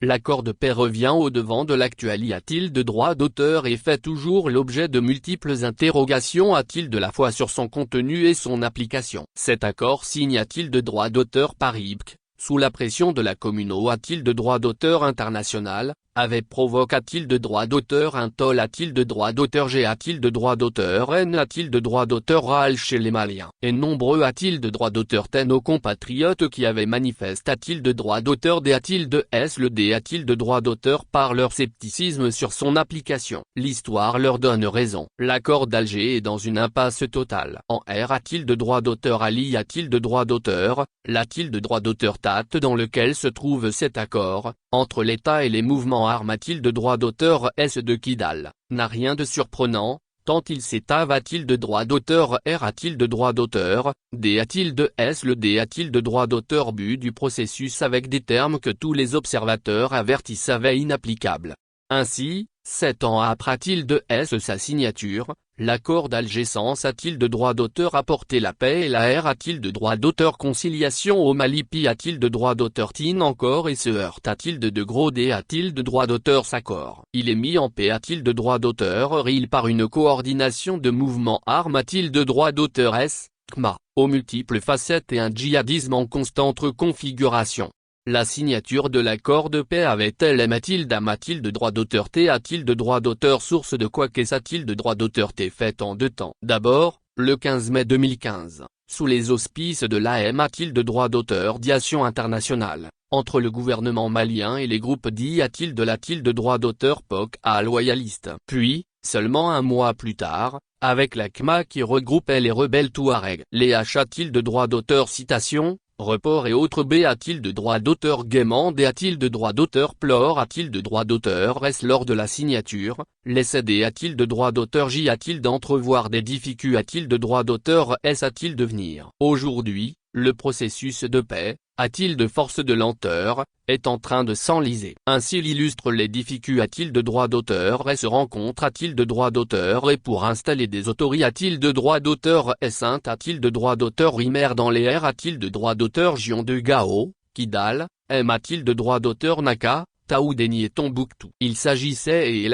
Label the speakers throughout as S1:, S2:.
S1: l'accord de paix revient au devant de l'actualité de droit d'auteur et fait toujours l'objet de multiples interrogations de la fois sur son contenu et son application. Cet accord signe de droit d'auteur par IBC, sous la pression de la communauté de droit d'auteur international, avait provoqué de droit d'auteur un toll de droit d'auteur G de droit d'auteur N de droit d'auteur RAL chez les Maliens. Et nombreux de droit d'auteur ten nos compatriotes qui avaient manifesté de droit d'auteur D de S le D de droit d'auteur par leur scepticisme sur son application. L'histoire leur donne raison. L'accord d'Alger est dans une impasse totale. En R de droit d'auteur Ali de droit d'auteur, de droit d'auteur TAT dans lequel se trouve cet accord, entre l'État et les mouvements armes de droit d'auteur S de Kidal, n'a rien de surprenant, tant il s'étave de droit d'auteur R de droit d'auteur, D de S le D de droit d'auteur but du processus avec des termes que tous les observateurs avertis savaient inapplicables. Ainsi, 7 ans après de S sa signature, l'accord d'Alger sans de droit d'auteur apporté la paix et la R de droit d'auteur conciliation au Mali P de droit d'auteur TIN encore et se heurte de gros D de droit d'auteur s'accord. Il est mis en paix de droit d'auteur RIL par une coordination de mouvements armes de droit d'auteur S, CMA, aux multiples facettes et un djihadisme en constante configuration. La signature de l'accord de paix avait-elle de droit d'auteur T de droit d'auteur source de quoi qu'est de droit d'auteur T fait en deux temps. D'abord, le 15 mai 2015, sous les auspices de l'AM de droit d'auteur d'Action internationale, entre le gouvernement malien et les groupes dits de droit d'auteur POC à loyalistes. Puis, seulement un mois plus tard, avec la CMA qui regroupait les rebelles Touareg. Les H de droit d'auteur citation, report et autres B de droit d'auteur gaiement D de droit d'auteur plore de droit d'auteur S lors de la signature, l'essai D de droit d'auteur J d'entrevoir des difficultés de droit d'auteur S de venir. Aujourd'hui, le processus de paix, de force de lenteur, est en train de s'enliser. Ainsi l'illustre les difficultés de droit d'auteur et se rencontre de droit d'auteur et pour installer des autorités de droit d'auteur S de droit d'auteur Rimer dans les R de droit d'auteur Gion de Gao, Kidal, M de droit d'auteur Naka, Taoudeni et Tombouctou. Il s'agissait et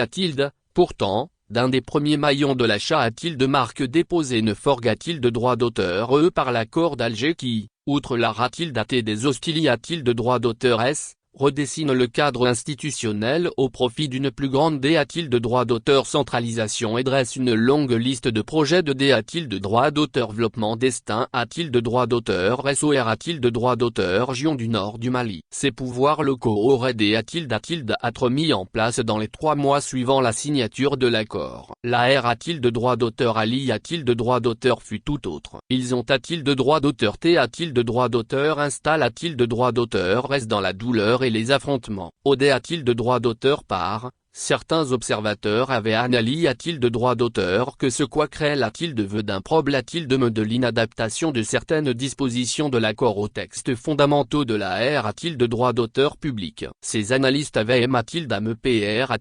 S1: pourtant, d'un des premiers maillons de l'achat de marque déposé ne forga-t-il de droit d'auteur par l'accord d'Alger qui, outre la datée des hostilités de droit d'auteur S, redessine le cadre institutionnel au profit d'une plus grande D de droit d'auteur centralisation et dresse une longue liste de projets de D de droit d'auteur développement destin de droit d'auteur SOR de droit d'auteur région du nord du Mali. Ces pouvoirs locaux auraient D être mis en place dans les 3 mois suivant la signature de l'accord. La R de droit d'auteur Ali de droit d'auteur fut tout autre. Ils ont de droit d'auteur T de droit d'auteur installe de droit d'auteur reste dans la douleur et les affrontements. Au D de droit d'auteur par, certains observateurs avaient analysé de droit d'auteur que ce quoi crée de veut d'un problème de l'inadaptation de certaines dispositions de l'accord aux textes fondamentaux de la R de droit d'auteur public. Ces analystes avaient MEPR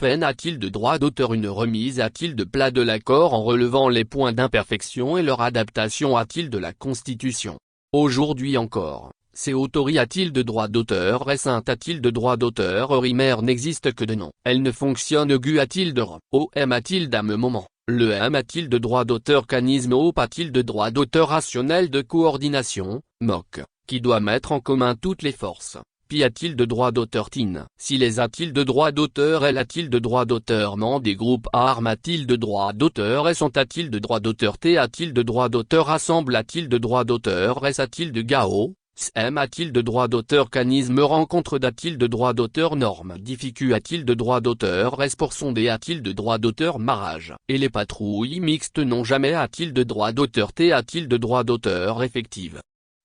S1: N de droit d'auteur une remise de plat de l'accord en relevant les points d'imperfection et leur adaptation de la Constitution. Aujourd'hui encore, ces autorités de droit d'auteur et de droit d'auteur Rimer n'existe que de nom. Elle ne fonctionne gu de ROM. M moment. Le M de droit d'auteur canisme O de droit d'auteur rationnel de coordination, MOC, qui doit mettre en commun toutes les forces. P de droit d'auteur TIN. Si les de droit d'auteur L de droit d'auteur ment des groupes armes de droit d'auteur et sont de droit d'auteur T de droit d'auteur rassemble de droit d'auteur S de Gao. M de droit d'auteur canisme rencontre de droit d'auteur norme difficule de droit d'auteur S pour son D de droit d'auteur marage. Et les patrouilles mixtes n'ont jamais de droit d'auteur T de droit d'auteur effective.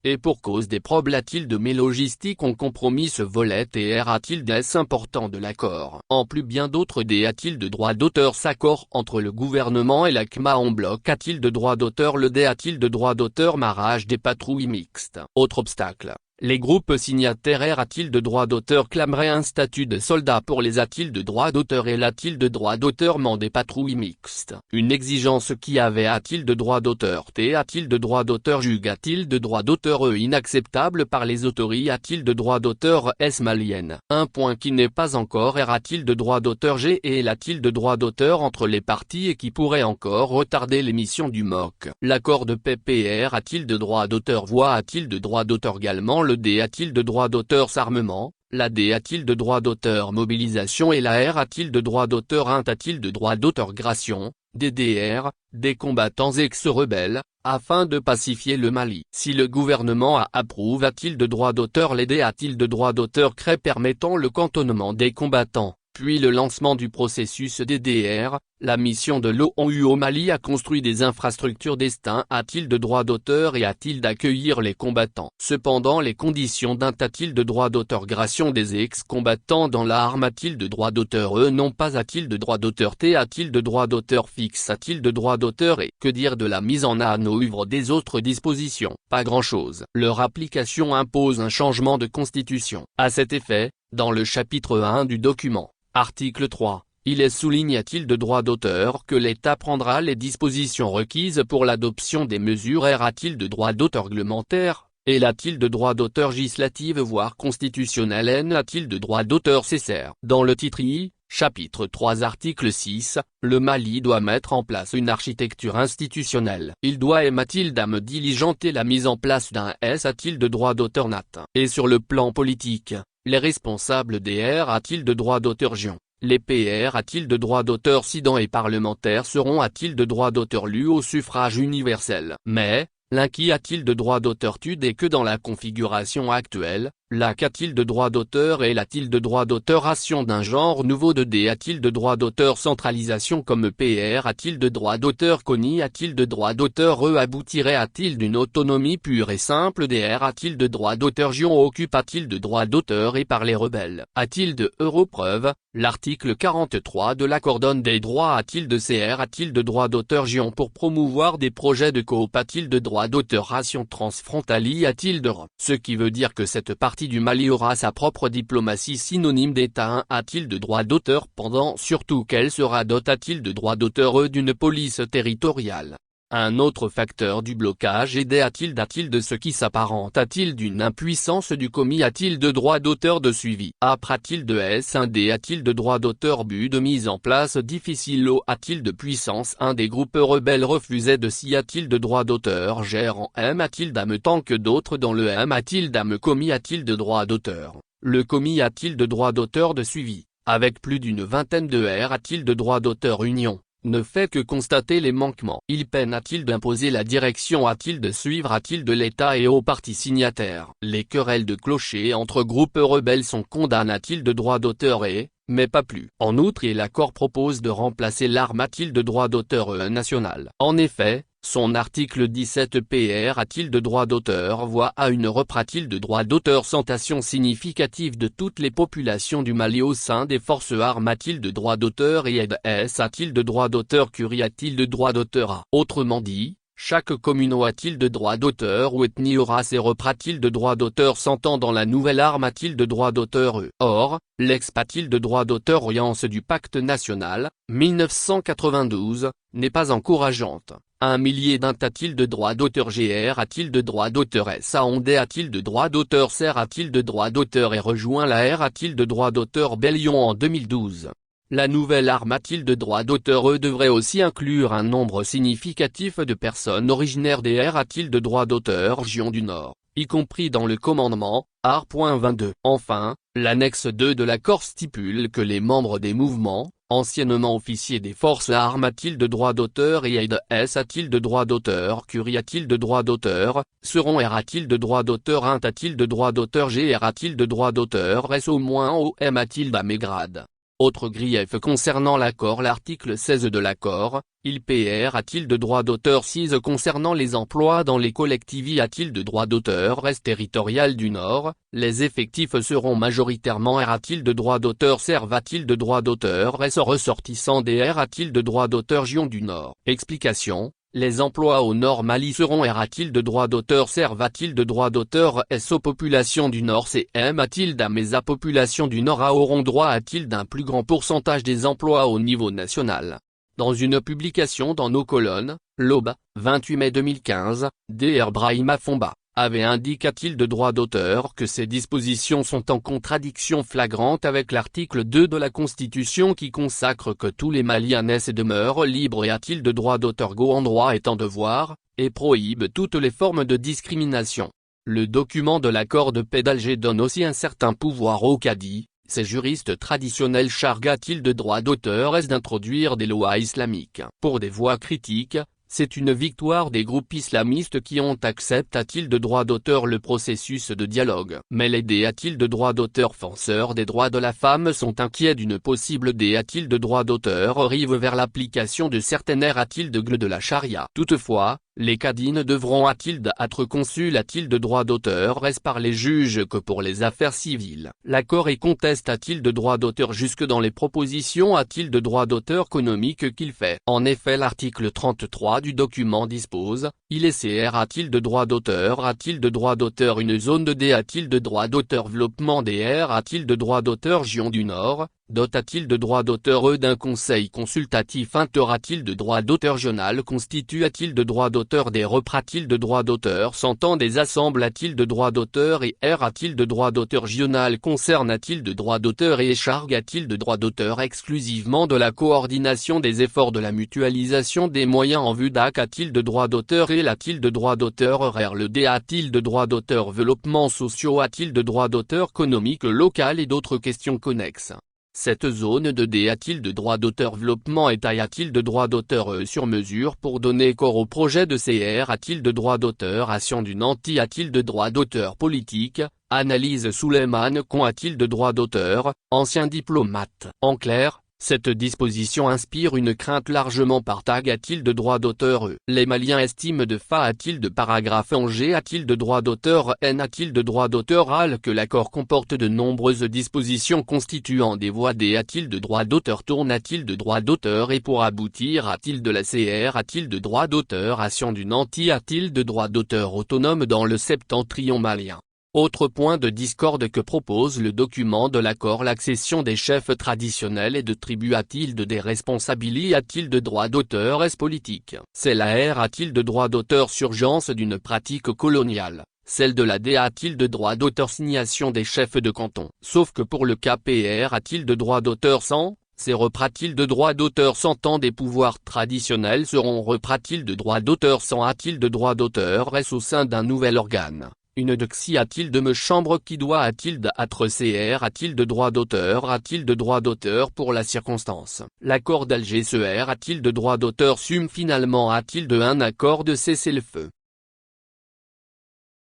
S1: Et pour cause des problèmes de logistique ont compromis ce volet et R S important de l'accord. En plus bien d'autres D de droit d'auteur s'accordent entre le gouvernement et la CMA en bloc de droit d'auteur le D de droit d'auteur marage des patrouilles mixtes. Autre obstacle, Les groupes signataires a-t-il de droit d'auteur clameraient un statut de soldat pour les a-t-il de droit d'auteur et l'a-t-il de droit d'auteur des patrouilles mixtes. Une exigence qui avait a-t-il de droit d'auteur t a-t-il de droit d'auteur jug a-t-il de droit d'auteur inacceptable par les autorités a-t-il de droit d'auteur s malienne. Un point qui n'est pas encore a-t-il de droit d'auteur g et l'a-t-il de droit d'auteur entre les parties et qui pourrait encore retarder l'émission du MOC. L'accord de PPR a-t-il de droit d'auteur voix a-t-il de droit d'auteur également. Le D a-t-il de droit d'auteur s'armement, la D a-t-il de droit d'auteur mobilisation et la R a-t-il de droit d'auteur int a-t-il de droit d'auteur gration, DDR, des combattants ex-rebelles, afin de pacifier le Mali. Si le gouvernement approuve a-t-il de droit d'auteur les D a-t-il de droit d'auteur CRE permettant le cantonnement des combattants. Puis le lancement du processus DDR, la mission de l'ONU au Mali a construit des infrastructures destin a-t-il de droit d'auteur et a-t-il d'accueillir les combattants. Cependant les conditions d'un a-t-il de droit d'auteur gration des ex-combattants dans l'arme a-t-il de droit d'auteur non pas a-t-il de droit d'auteur t a-t-il de droit d'auteur fixe a-t-il de droit d'auteur et que dire de la mise en œuvre des autres dispositions. Pas grand-chose. Leur application impose un changement de constitution. À cet effet, dans le chapitre 1 du document, article 3, il est souligne a-t-il de droit d'auteur que l'État prendra les dispositions requises pour l'adoption des mesures R a-t-il de droit d'auteur réglementaire, et l'a-t-il de droit d'auteur législative voire constitutionnel N a-t-il de droit d'auteur cessaire. Dans le titre I, chapitre 3 article 6, le Mali doit mettre en place une architecture institutionnelle. Il doit a-t-il diligenter la mise en place d'un S a-t-il de droit d'auteur nat. Et sur le plan politique, les responsables des R a-t-il de droit d'auteur gion. Les PR a-t-il de droit d'auteur sidans et parlementaires seront a-t-il de droit d'auteur lus au suffrage universel. Mais, l'inqui a-t-il de droit d'auteur tude et que dans la configuration actuelle, la qu'a-t-il de droit d'auteur et l'a-t-il de droit d'auteur ration d'un genre nouveau de D a-t-il de droit d'auteur centralisation comme PR a-t-il de droit d'auteur CONI a-t-il de droit d'auteur aboutirait a-t-il d'une autonomie pure et simple DR a-t-il de droit d'auteur gion occupe a-t-il de droit d'auteur et par les rebelles a-t-il de europreuve, l'article 43 de l'accord donne des droits a-t-il de CR a-t-il de droit d'auteur gion pour promouvoir des projets de coop a-t-il de droit d'auteur ration transfrontalier a-t-il de ce qui veut dire que cette partie du Mali aura sa propre diplomatie synonyme d'État a-t-il de droit d'auteur pendant surtout quelle sera a-t-il de droit d'auteur d'une police territoriale. Un autre facteur du blocage est a-t-il de ce qui s'apparente a-t-il d'une impuissance du commis a-t-il de droit d'auteur de suivi a-t-il de S1D a-t-il de droit d'auteur but de mise en place difficile a-t-il de puissance un des groupes rebelles refusait de si a-t-il de droit d'auteur gérant M a-t-il tant que d'autres dans le M a-t-il commis a-t-il de droit d'auteur, le commis a-t-il de droit d'auteur de suivi, avec plus d'une vingtaine de R a-t-il de droit d'auteur union ne fait que constater les manquements. Il peine a-t-il d'imposer la direction a-t-il de suivre a-t-il de l'État et aux parties signataires. Les querelles de clochers entre groupes rebelles sont condamnées a-t-il de droit d'auteur mais pas plus. En outre l'accord propose de remplacer l'arme a-t-il de droit d'auteur national. En effet, son article 17 PR a-t-il de droit d'auteur voix à une reprat-il de droit d'auteur sentation significative de toutes les populations du Mali au sein des forces armes a-t-il de droit d'auteur et aide S a-t-il de droit d'auteur curie a-t-il de droit d'auteur a. Autrement dit, chaque commune a-t-il de droit d'auteur ou ethnie aura ses reprat-il de droit d'auteur s'entend dans la nouvelle arme a-t-il de droit d'auteur Or, l'ex-a-t-il de droit d'auteur orience du pacte national, 1992, n'est pas encourageante. Un millier d'un a-t-il de droit d'auteur GR a-t-il de droit d'auteur SA Ondé a-t-il de droit d'auteur CER a-t-il de droit d'auteur et rejoint la R a-t-il de droit d'auteur Bellion en 2012. La nouvelle arme a-t-il de droit d'auteur devrait aussi inclure un nombre significatif de personnes originaires des R a-t-il de droit d'auteur région du Nord, y compris dans le commandement, AR.22. Enfin, l'annexe 2 de l'accord stipule que les membres des mouvements, anciennement officiers des forces armes a-t-il de droit d'auteur et aide S a-t-il de droit d'auteur curie a-t-il de droit d'auteur, seront R a-t-il de droit d'auteur int a-t-il de droit d'auteur GR a-t-il de droit d'auteur S au moins OM a-t-il mégrade. Autre grief concernant l'accord l'article 16 de l'accord, il PR a-t-il de droit d'auteur 6 concernant les emplois dans les collectivités a-t-il de droit d'auteur Est territorial du Nord, les effectifs seront majoritairement R a-t-il de droit d'auteur Serve a-t-il de droit d'auteur S ressortissant des R a-t-il de droit d'auteur Gion du Nord. Explication, Les emplois au Nord Mali seront R-a-t-il de droit d'auteur servent-a-t-il de droit d'auteur S aux populations du Nord CM a-t-il d'un mais à population du Nord A auront droit a-t-il d'un plus grand pourcentage des emplois au niveau national. Dans une publication dans nos colonnes, l'Aube, 28 mai 2015, Dr Brahima Fomba, avait indiqué-t-il de droit d'auteur que ces dispositions sont en contradiction flagrante avec l'article 2 de la Constitution qui consacre que tous les Maliens naissent et demeurent libres et a-t-il de droit d'auteur go en droit et en devoir, et prohibe toutes les formes de discrimination. Le document de l'accord de paix d'Alger donne aussi un certain pouvoir au cadi, ces juristes traditionnels chargent-t-il de droit d'auteur est d'introduire des lois islamiques. Pour des voix critiques, c'est une victoire des groupes islamistes qui ont accepté-t-il de droit d'auteur le processus de dialogue. Mais les DA-t-il de droit d'auteur défenseurs des droits de la femme sont inquiets d'une possible DA-t-il de droit d'auteur rive vers l'application de certaines R-a-t-il de la charia. Toutefois, les cadines devront a-t-il être consul a-t-il de droit d'auteur est par les juges que pour les affaires civiles. L'accord est conteste a-t-il de droit d'auteur jusque dans les propositions a-t-il de droit d'auteur économique qu'il fait. En effet l'article 33 du document dispose, il est CR a-t-il de droit d'auteur a-t-il de droit d'auteur une zone de D a-t-il de droit d'auteur développement DR a-t-il de droit d'auteur Gion du Nord, a-t-il de droit d'auteur d'un conseil consultatif inter-a-t-il de droit d'auteur régional constitue-t-il de droit d'auteur des repras-t-il de droit d'auteur s'entend des assemblées a-t-il de droit d'auteur et R-a-t-il de droit d'auteur régional concerne-t-il de droit d'auteur et charge-t-il de droit d'auteur exclusivement de la coordination des efforts de la mutualisation des moyens en vue d'A-t-il de droit d'auteur et a-t-il de droit d'auteur horaire le D a-t-il de droit d'auteur développement sociaux a-t-il de droit d'auteur économique local et d'autres questions connexes. Cette zone de D a-t-il de droit d'auteur développement et a-t-il de droit d'auteur sur mesure pour donner corps au projet de CR a-t-il de droit d'auteur action du Nanti a-t-il de droit d'auteur politique, analyse Souleymane Kon a-t-il de droit d'auteur, ancien diplomate. En clair, cette disposition inspire une crainte largement partagée a-t-il de droit d'auteur Les Maliens estiment de fa a-t-il de paragraphe en G a-t-il de droit d'auteur N a-t-il de droit d'auteur AL que l'accord comporte de nombreuses dispositions constituant des voies D a-t-il de droit d'auteur tourne a-t-il de droit d'auteur et pour aboutir a-t-il de la CR a-t-il de droit d'auteur action du Nanti a-t-il de droit d'auteur autonome dans le septentrion malien. Autre point de discorde que propose le document de l'accord l'accession des chefs traditionnels et de tribus a-t-il de des responsabilités a-t-il de droit d'auteur est politique. C'est la R a-t-il de droit d'auteur surgence d'une pratique coloniale, celle de la D a-t-il de droit d'auteur signation des chefs de canton. Sauf que pour le KPR a-t-il de droit d'auteur sans ces repras-t-il de droit d'auteur sans tant des pouvoirs traditionnels seront repras-t-il de droit d'auteur sans a-t-il de droit d'auteur est au sein d'un nouvel organe. Une doxie a-t-il de me chambre qui doit a-t-il d'être CR a-t-il de droit d'auteur a-t-il de droit d'auteur pour la circonstance. L'accord d'Alger CR a-t-il de droit d'auteur finalement a-t-il de un accord de cessez-le-feu.